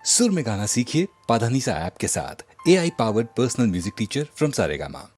सुर में गाना सीखिए पाधानीसा ऐप के साथ। AI powered personal music teacher from Saregama.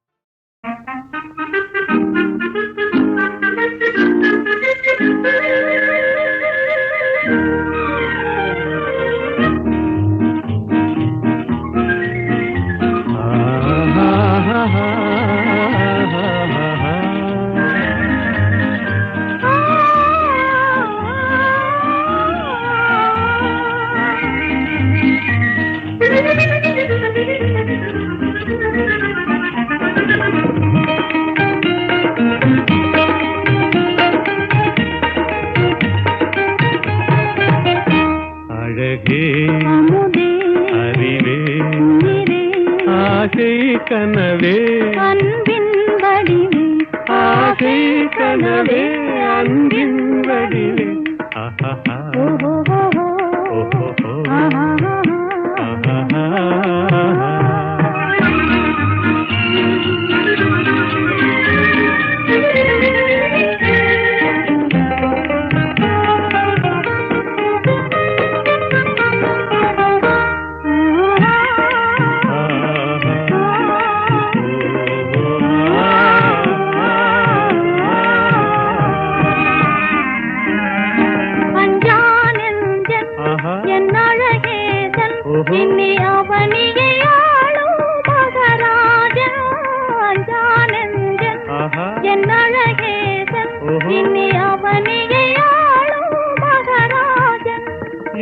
கனவே அன்பின் வடிவே ஆசை கனவே அன்பின் வடிவே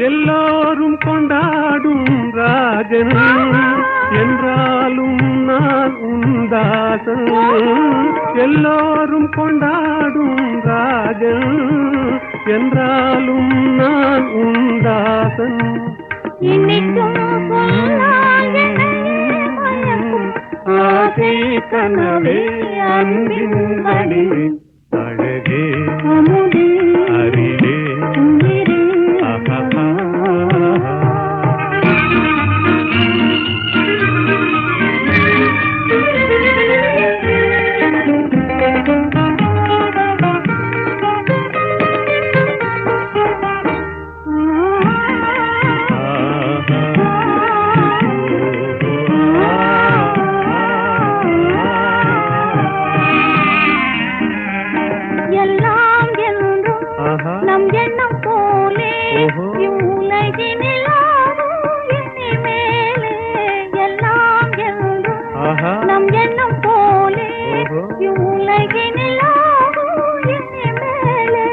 எல்லோரும் கொண்டாடும் ராஜன் என்றாலும் நான் உந்தாசன். எல்லோரும் கொண்டாடும் ராஜன் என்றாலும் நான் உந்தாசன். ஆசை கனவே அன்பின் வடிவே அழகே அறிவே நம் எண்ணம் போலே இவ்வுலகினில் மேலே எல்லாம் என்றும் நம் எண்ணம் போலே இவ்வுலகினில் மேலே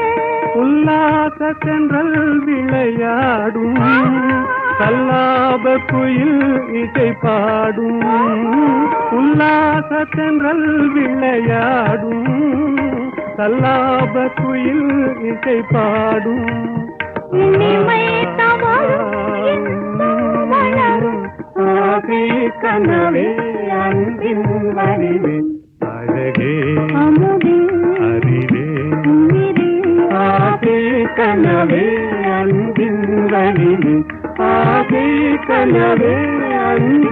உல்லாச தென்றல் விளையாடும் கல்லாப குயில் இசை பாடும். உல்லாச தென்றல் விளையாடும் கல்லாப குயில் இசை பாடும். ஆசை கனவே அன்பின் வடிவே அழகே அறிவே ஆசை கனவே அன்பின் வடிவே ஆசை கனவே அன்பின்